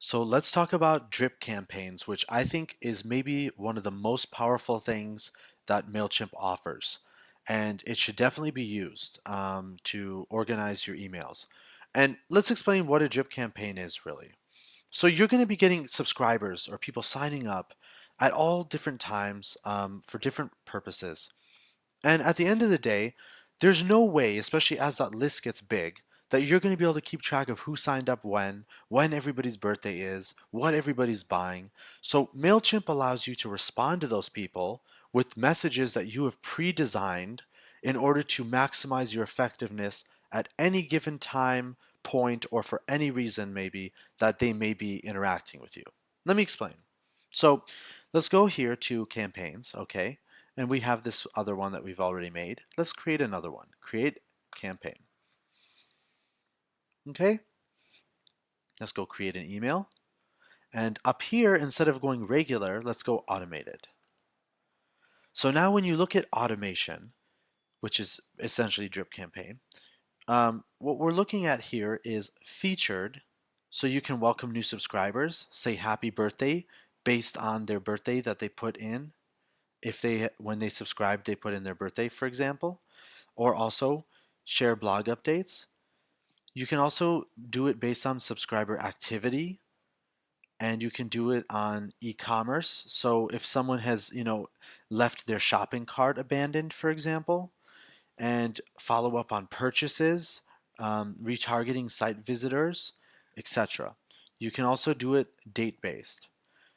So let's talk about drip campaigns, which I think is maybe one of the most powerful things that MailChimp offers. And it should definitely be used to organize your emails. And let's explain what a drip campaign is really. So you're going to be getting subscribers or people signing up at all different times for different purposes. And at the end of the day, there's no way, especially as that list gets big, that you're going to be able to keep track of who signed up when everybody's birthday is, what everybody's buying. So MailChimp allows you to respond to those people with messages that you have pre-designed in order to maximize your effectiveness at any given time, point, or for any reason maybe that they may be interacting with you. Let me explain. So let's go here to campaigns, okay? And we have this other one that we've already made. Let's create another one. Create campaign. Okay, let's go create an email. And up here, instead of going regular, let's go automated. So now when you look at automation, which is essentially drip campaign, what we're looking at here is featured. So you can welcome new subscribers, say happy birthday based on their birthday that they put in. If they, when they subscribe, they put in their birthday, for example, or also share blog updates. You can also do it based on subscriber activity, and you can do it on e-commerce. So if someone has, left their shopping cart abandoned, for example, and follow up on purchases, retargeting site visitors, etc. You can also do it date based.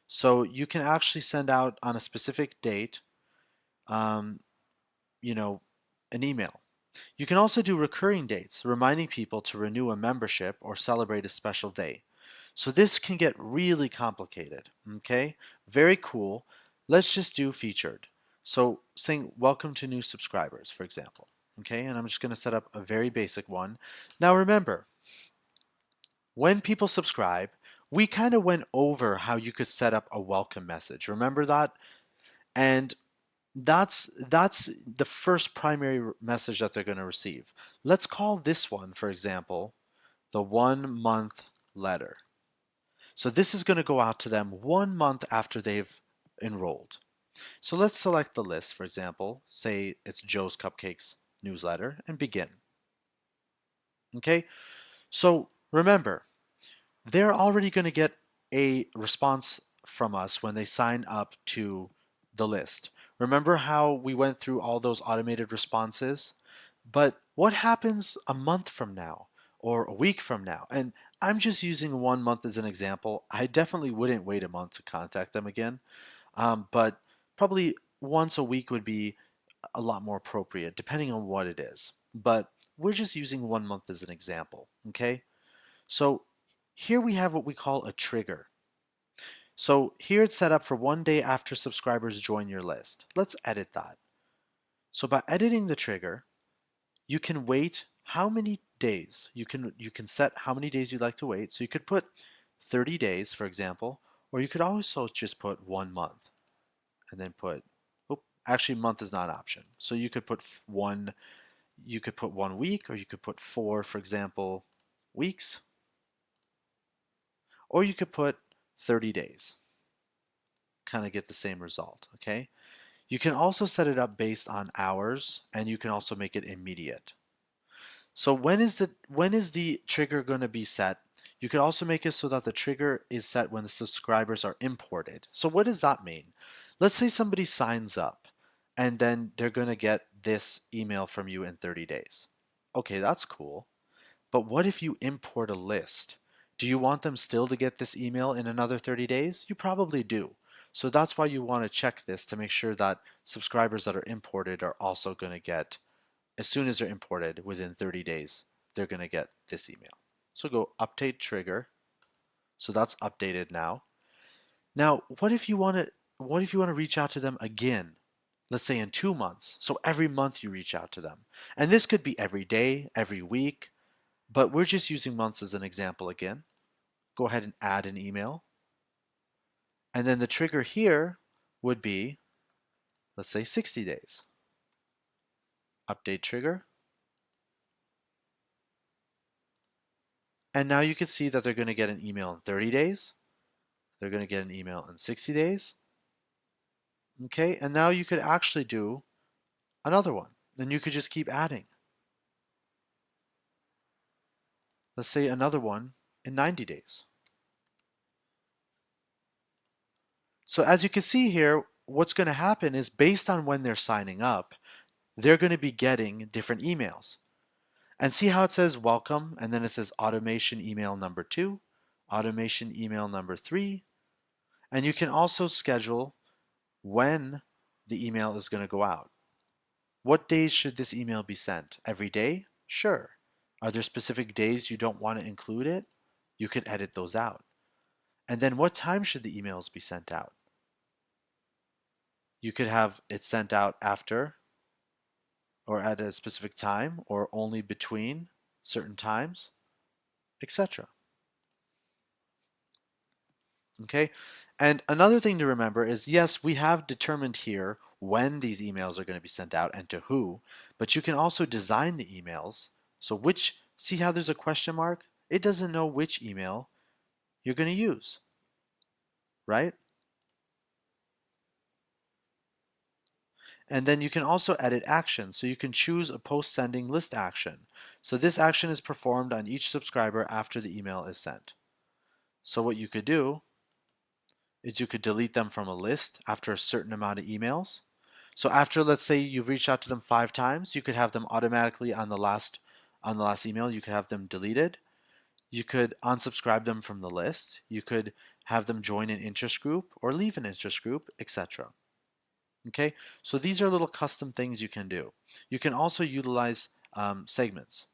So you can actually send out on a specific date, um, you know, an email. You can also do recurring dates, reminding people to renew a membership or celebrate a special day. So this can get really complicated, okay? Very cool. Let's just do featured. So saying welcome to new subscribers, for example, okay? And I'm just going to set up a very basic one. Now remember, when people subscribe, we kind of went over how you could set up a welcome message. Remember that? And that's the first primary message that they're going to receive. Let's call this one, for example, the 1 month letter. So this is going to go out to them 1 month after they've enrolled. So let's select the list, for example, say it's Joe's Cupcakes newsletter, and begin. Okay, so remember, they're already going to get a response from us when they sign up to the list. Remember how we went through all those automated responses? But what happens a month from now or a week from now? And I'm just using 1 month as an example. I definitely wouldn't wait a month to contact them again, but probably once a week would be a lot more appropriate depending on what it is. But we're just using 1 month as an example, okay? So here we have what we call a trigger. So here it's set up for 1 day after subscribers join your list. Let's edit that. So by editing the trigger, you can wait how many days. You can set how many days you'd like to wait. So you could put 30 days, for example, or you could also just put 1 month and then put, oh, actually month is not an option. So you could put you could put 1 week, or you could put four, for example, weeks, or you could put 30 days. Kind of get the same result, okay? You can also set it up based on hours, and you can also make it immediate. So when is the trigger going to be set? You could also make it so that the trigger is set when the subscribers are imported. So what does that mean? Let's say somebody signs up and then they're going to get this email from you in 30 days. Okay, that's cool. But what if you import a list? Do you want them still to get this email in another 30 days? You probably do. So that's why you want to check this to make sure that subscribers that are imported are also going to get, as soon as they're imported, within 30 days, they're going to get this email. So go update trigger. So that's updated now. Now, what if you want to reach out to them again? Let's say in 2 months. So every month you reach out to them. And this could be every day, every week, but we're just using months as an example again. Go ahead and add an email. And then the trigger here would be, let's say 60 days. Update trigger. And now you can see that they're going to get an email in 30 days, they're going to get an email in 60 days. Okay, and now you could actually do another one. Then you could just keep adding. Let's say another one in 90 days. So as you can see here, what's going to happen is based on when they're signing up, they're going to be getting different emails. And see how it says welcome, and then it says automation email number 2, automation email number 3, and you can also schedule when the email is going to go out. What days should this email be sent? Every day? Sure. Are there specific days you don't want to include it? You could edit those out. And then what time should the emails be sent out? You could have it sent out after or at a specific time or only between certain times, etc. Okay, and another thing to remember is yes, we have determined here when these emails are going to be sent out and to who, but you can also design the emails. So see how there's a question mark? It doesn't know which email you're going to use, right? And then you can also edit actions. So you can choose a post-sending list action. So this action is performed on each subscriber after the email is sent. So what you could do is you could delete them from a list after a certain amount of emails. So after, let's say you've reached out to them 5 times, you could have them automatically on the last email, you could have them deleted. You could unsubscribe them from the list. You could have them join an interest group or leave an interest group, etc. Okay, so these are little custom things you can do. You can also utilize segments.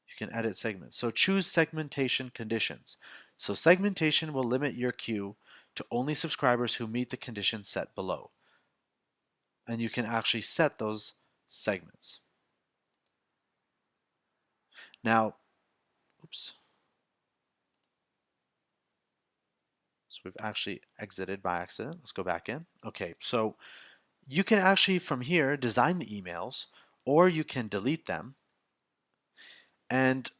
You can edit segments. So choose segmentation conditions. So segmentation will limit your queue to only subscribers who meet the conditions set below. And you can actually set those segments. Now, oops. So we've actually exited by accident. Let's go back in. Okay, so you can actually from here design the emails or you can delete them. And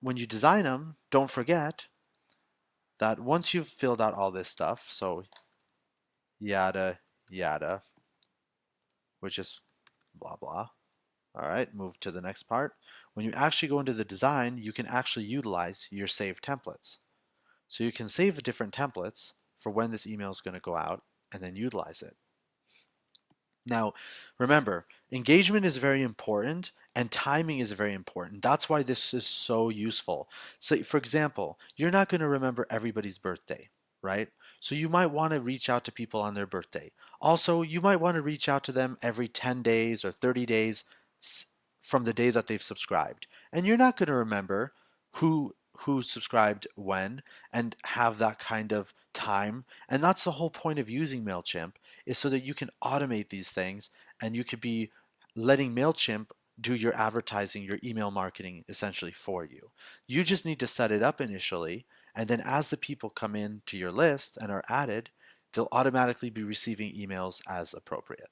when you design them, don't forget that once you've filled out all this stuff, so yada yada, which is blah blah. All right, move to the next part. When you actually go into the design, you can actually utilize your saved templates. So you can save different templates for when this email is going to go out and then utilize it. Now, remember, engagement is very important and timing is very important. That's why this is so useful. So, for example, you're not going to remember everybody's birthday, right? So you might want to reach out to people on their birthday. Also, you might want to reach out to them every 10 days or 30 days from the day that they've subscribed. And you're not going to remember who subscribed when and have that kind of time. And that's the whole point of using MailChimp, is so that you can automate these things and you could be letting MailChimp do your advertising, your email marketing essentially for you. You just need to set it up initially, and then as the people come in to your list and are added, they'll automatically be receiving emails as appropriate.